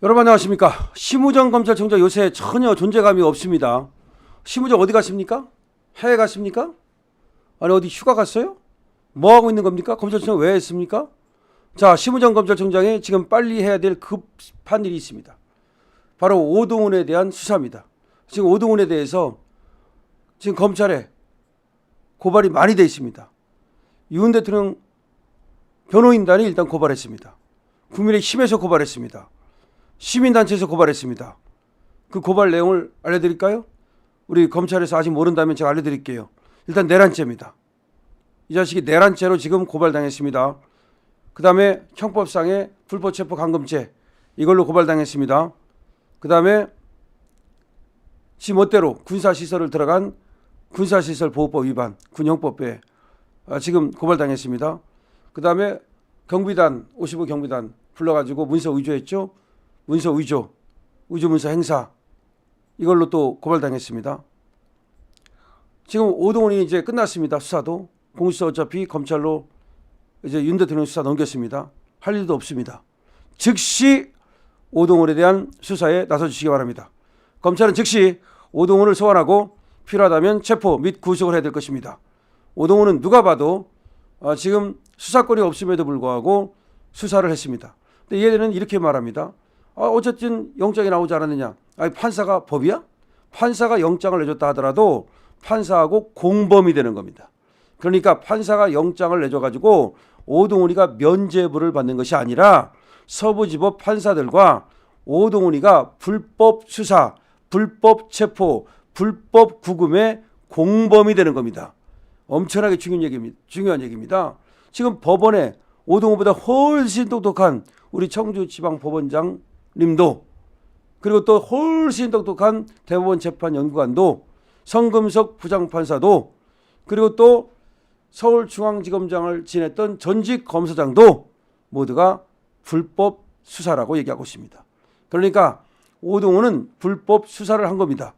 여러분 안녕하십니까. 심우정 검찰총장 요새 전혀 존재감이 없습니다. 심우정 어디 가십니까? 해외 가십니까? 아니 어디 휴가 갔어요? 뭐 하고 있는 겁니까? 검찰총장 왜 했습니까? 자, 심우정 검찰총장이 지금 빨리 해야 될 급한 일이 있습니다. 바로 오동훈에 대한 수사입니다. 지금 오동훈에 대해서 지금 검찰에 고발이 많이 돼 있습니다. 윤 대통령 변호인단이 일단 고발했습니다. 국민의힘에서 고발했습니다. 시민단체에서 고발했습니다. 그 고발 내용을 알려드릴까요? 우리 검찰에서 아직 모른다면 제가 알려드릴게요. 일단 내란죄입니다. 이 자식이 내란죄로 지금 고발당했습니다. 그 다음에 형법상의 불법체포감금죄 이걸로 고발당했습니다. 그 다음에 지 멋대로 군사시설을 들어간 군사시설보호법 위반 군형법에 지금 고발당했습니다. 그 다음에 경비단 55 경비단 불러가지고 문서 위조했죠. 문서 위조, 문서 행사 이걸로 또 고발당했습니다. 지금 오동훈이 이제 끝났습니다. 수사도 공수처 어차피 검찰로 이제 윤 대통령 수사 넘겼습니다. 할 일도 없습니다. 즉시 오동훈에 대한 수사에 나서주시기 바랍니다. 검찰은 즉시 오동훈을 소환하고 필요하다면 체포 및 구속을 해야 될 것입니다. 오동훈은 누가 봐도 지금 수사권이 없음에도 불구하고 수사를 했습니다. 근데 얘는 이렇게 말합니다. 어쨌든 영장이 나오지 않았느냐. 아니, 판사가 법이야? 판사가 영장을 내줬다 하더라도 판사하고 공범이 되는 겁니다. 그러니까 판사가 영장을 내줘가지고 오동훈이가 면죄부를 받는 것이 아니라 서부지법 판사들과 오동훈이가 불법 수사, 불법 체포, 불법 구금의 공범이 되는 겁니다. 엄청나게 중요한 얘기입니다. 지금 법원에 오동훈보다 훨씬 똑똑한 우리 청주지방법원장 님도 그리고 또 훨씬 똑똑한 대법원 재판연구관도 성금석 부장판사도 그리고 또 서울중앙지검장을 지냈던 전직 검사장도 모두가 불법 수사라고 얘기하고 있습니다. 그러니까 오동훈은 불법 수사를 한 겁니다.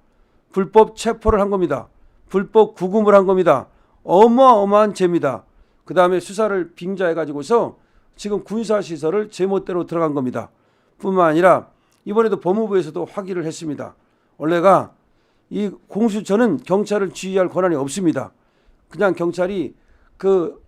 불법 체포를 한 겁니다. 불법 구금을 한 겁니다. 어마어마한 죄입니다. 그 다음에 수사를 빙자해가지고서 지금 군사시설을 제멋대로 들어간 겁니다. 뿐만 아니라 이번에도 법무부에서도 확인을 했습니다. 원래가 이 공수처는 경찰을 지휘할 권한이 없습니다. 그냥 경찰이 그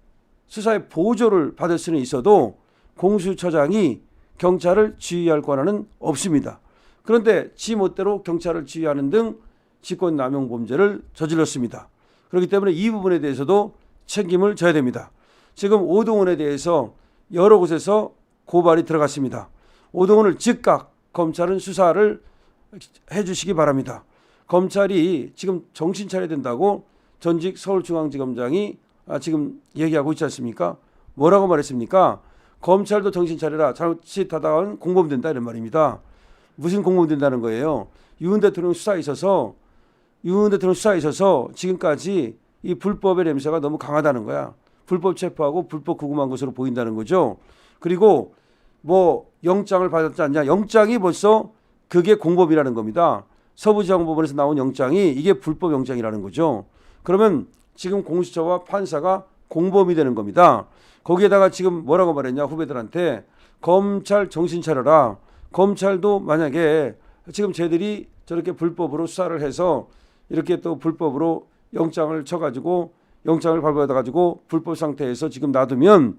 수사의 보조를 받을 수는 있어도 공수처장이 경찰을 지휘할 권한은 없습니다. 그런데 지멋대로 경찰을 지휘하는 등 직권남용 범죄를 저질렀습니다. 그렇기 때문에 이 부분에 대해서도 책임을 져야 됩니다. 지금 오동훈에 대해서 여러 곳에서 고발이 들어갔습니다. 오동훈을 즉각 검찰은 수사를 해주시기 바랍니다. 검찰이 지금 정신 차려야 된다고 전직 서울중앙지검장이 지금 얘기하고 있지 않습니까? 뭐라고 말했습니까? 검찰도 정신 차려라. 자칫하다간 공범된다 이런 말입니다. 무슨 공범된다는 거예요? 윤 대통령 수사에 있어서 지금까지 이 불법의 냄새가 너무 강하다는 거야. 불법 체포하고 불법 구금한 것으로 보인다는 거죠. 그리고 뭐 영장을 받았지 않냐. 영장이 벌써 그게 공범이라는 겁니다. 서부지방법원에서 나온 영장이 이게 불법 영장이라는 거죠. 그러면 지금 공수처와 판사가 공범이 되는 겁니다. 거기에다가 지금 뭐라고 말했냐 후배들한테 검찰 정신 차려라. 검찰도 만약에 지금 쟤들이 저렇게 불법으로 수사를 해서 이렇게 또 불법으로 영장을 쳐가지고 영장을 발부받아가지고 불법 상태에서 지금 놔두면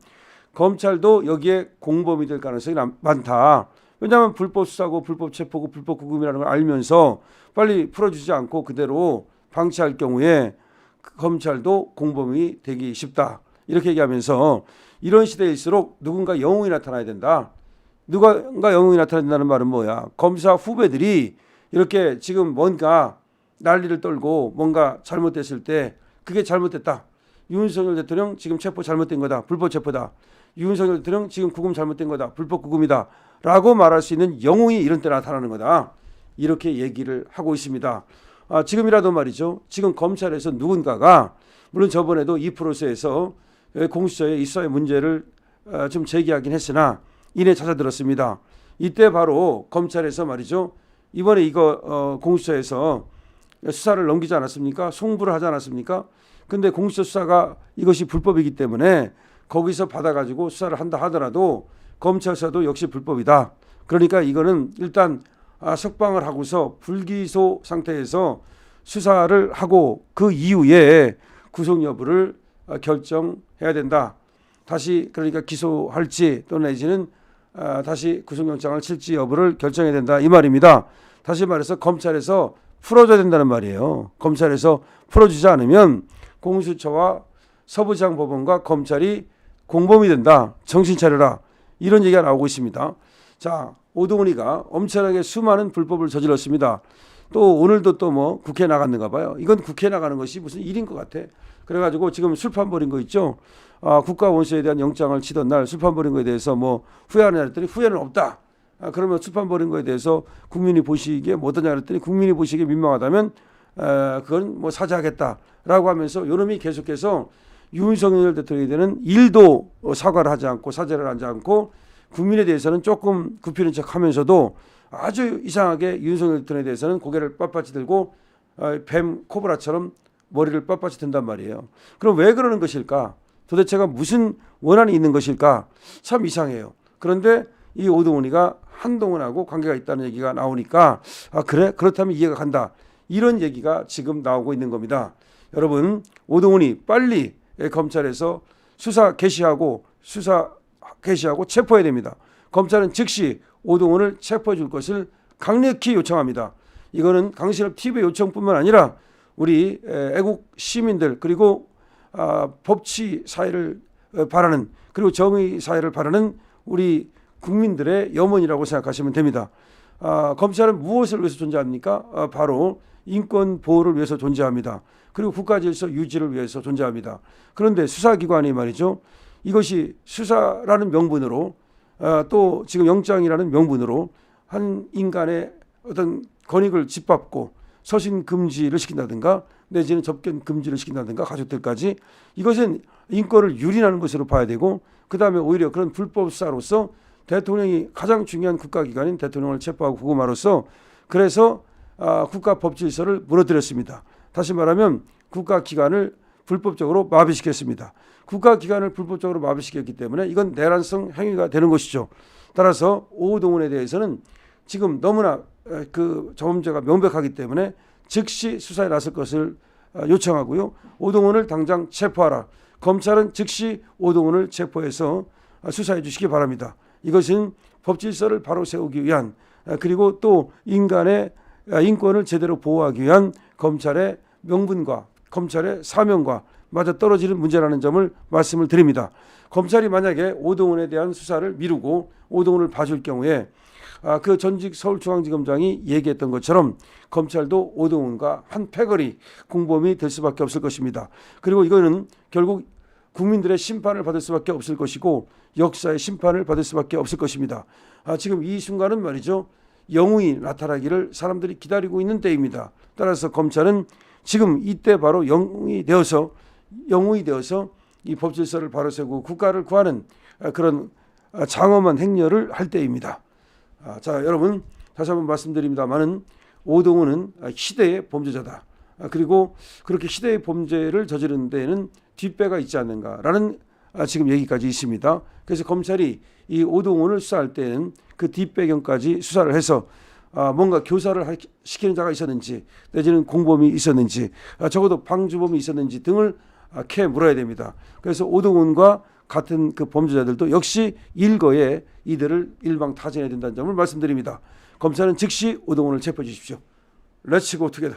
검찰도 여기에 공범이 될 가능성이 많다. 왜냐하면 불법 수사고 불법 체포고 불법 구금이라는 걸 알면서 빨리 풀어주지 않고 그대로 방치할 경우에 검찰도 공범이 되기 쉽다. 이렇게 얘기하면서 이런 시대일수록 누군가 영웅이 나타나야 된다. 누군가 영웅이 나타나야 된다는 말은 뭐야? 검사 후배들이 이렇게 지금 뭔가 난리를 떨고 뭔가 잘못됐을 때 그게 잘못됐다. 윤석열 대통령 지금 체포 잘못된 거다. 불법 체포다. 윤석열 대통령 지금 구금 잘못된 거다. 불법 구금이다. 라고 말할 수 있는 영웅이 이런 때 나타나는 거다. 이렇게 얘기를 하고 있습니다. 지금이라도 말이죠. 지금 검찰에서 누군가가 물론 저번에도 이 프로세스에서 공수처의 이 수사의 문제를 좀 제기하긴 했으나 이내 찾아들었습니다. 이때 바로 검찰에서 말이죠. 이번에 이거 공수처에서 수사를 넘기지 않았습니까? 송부를 하지 않았습니까? 근데 공수처 수사가 이것이 불법이기 때문에 거기서 받아가지고 수사를 한다 하더라도 검찰 수사도 역시 불법이다. 그러니까 이거는 일단 석방을 하고서 불기소 상태에서 수사를 하고 그 이후에 구속 여부를 결정해야 된다. 다시 그러니까 기소할지 또는 내지는 다시 구속영장을 칠지 여부를 결정해야 된다 이 말입니다. 다시 말해서 검찰에서 풀어줘야 된다는 말이에요. 검찰에서 풀어주지 않으면 공수처와 서부지방법원과 검찰이 공범이 된다. 정신 차려라. 이런 얘기가 나오고 있습니다. 자, 오동훈이가 엄청나게 수많은 불법을 저질렀습니다. 또 오늘도 또 뭐 국회에 나갔는가 봐요. 이건 국회에 나가는 것이 무슨 일인 것 같아. 그래가지고 지금 술판 벌인 거 있죠. 국가원수에 대한 영장을 치던 날 술판 벌인 거에 대해서 뭐 후회하느냐 했더니 후회는 없다. 그러면 술판 벌인 거에 대해서 국민이 보시기에 뭐 어떠냐 했더니 국민이 보시기에 민망하다면 그건 뭐 사죄하겠다라고 하면서 요놈이 계속해서 윤석열 대통령에 대한 일도 사과를 하지 않고 사죄를 하지 않고 국민에 대해서는 조금 굽히는 척하면서도 아주 이상하게 윤석열 대통령에 대해서는 고개를 빳빳이 들고 뱀 코브라처럼 머리를 빳빳이 든단 말이에요. 그럼 왜 그러는 것일까? 도대체가 무슨 원한이 있는 것일까? 참 이상해요. 그런데 이 오동훈이가 한동훈하고 관계가 있다는 얘기가 나오니까 그래? 그렇다면 이해가 간다. 이런 얘기가 지금 나오고 있는 겁니다. 여러분, 오동훈이 빨리 검찰에서 수사 개시하고 체포해야 됩니다. 검찰은 즉시 오동훈을 체포해 줄 것을 강력히 요청합니다. 이거는 강신업 TV의 요청뿐만 아니라 우리 애국 시민들 그리고 법치 사회를 바라는 그리고 정의 사회를 바라는 우리 국민들의 염원이라고 생각하시면 됩니다. 검찰은 무엇을 위해서 존재합니까? 바로 인권 보호를 위해서 존재합니다. 그리고 국가질서 유지를 위해서 존재합니다. 그런데 수사기관이 말이죠. 이것이 수사라는 명분으로 또 지금 영장이라는 명분으로 한 인간의 어떤 권익을 짓밟고 서신 금지를 시킨다든가 내지는 접견 금지를 시킨다든가 가족들까지 이것은 인권을 유린하는 것으로 봐야 되고 그다음에 오히려 그런 불법 수사로서 대통령이 가장 중요한 국가기관인 대통령을 체포하고 구금함으로써 그래서 국가 법질서를 무너뜨렸습니다. 다시 말하면 국가기관을 불법적으로 마비시켰습니다. 국가기관을 불법적으로 마비시켰기 때문에 이건 내란성 행위가 되는 것이죠. 따라서 오동훈에 대해서는 지금 너무나 그 범죄가 명백하기 때문에 즉시 수사에 나설 것을 요청하고요. 오동훈을 당장 체포하라. 검찰은 즉시 오동훈을 체포해서 수사해 주시기 바랍니다. 이것은 법질서를 바로 세우기 위한 그리고 또 인간의 인권을 제대로 보호하기 위한 검찰의 명분과 검찰의 사명과 맞아 떨어지는 문제라는 점을 말씀을 드립니다. 검찰이 만약에 오동훈에 대한 수사를 미루고 오동훈을 봐줄 경우에 그 전직 서울중앙지검장이 얘기했던 것처럼 검찰도 오동훈과 한 패거리 공범이 될 수밖에 없을 것입니다. 그리고 이거는 결국 국민들의 심판을 받을 수밖에 없을 것이고 역사의 심판을 받을 수밖에 없을 것입니다. 지금 이 순간은 말이죠. 영웅이 나타나기를 사람들이 기다리고 있는 때입니다. 따라서 검찰은 지금 이때 바로 영웅이 되어서 이 법질서를 바로 세우고 국가를 구하는 그런 장엄한 행렬을 할 때입니다. 자, 여러분 다시 한번 말씀드립니다만은 오동훈은 시대의 범죄자다. 그리고 그렇게 시대의 범죄를 저지르는 데에는 뒷배가 있지 않는가라는 지금 얘기까지 있습니다. 그래서 검찰이 이 오동훈을 수사할 때는 그 뒷배경까지 수사를 해서 뭔가 교사를 시키는 자가 있었는지 내지는 공범이 있었는지 적어도 방주범이 있었는지 등을 캐 물어야 됩니다. 그래서 오동훈과 같은 그 범죄자들도 역시 일거에 이들을 일방타진해야 된다는 점을 말씀드립니다. 검찰은 즉시 오동훈을 체포해 주십시오. 렛츠 고 투게더.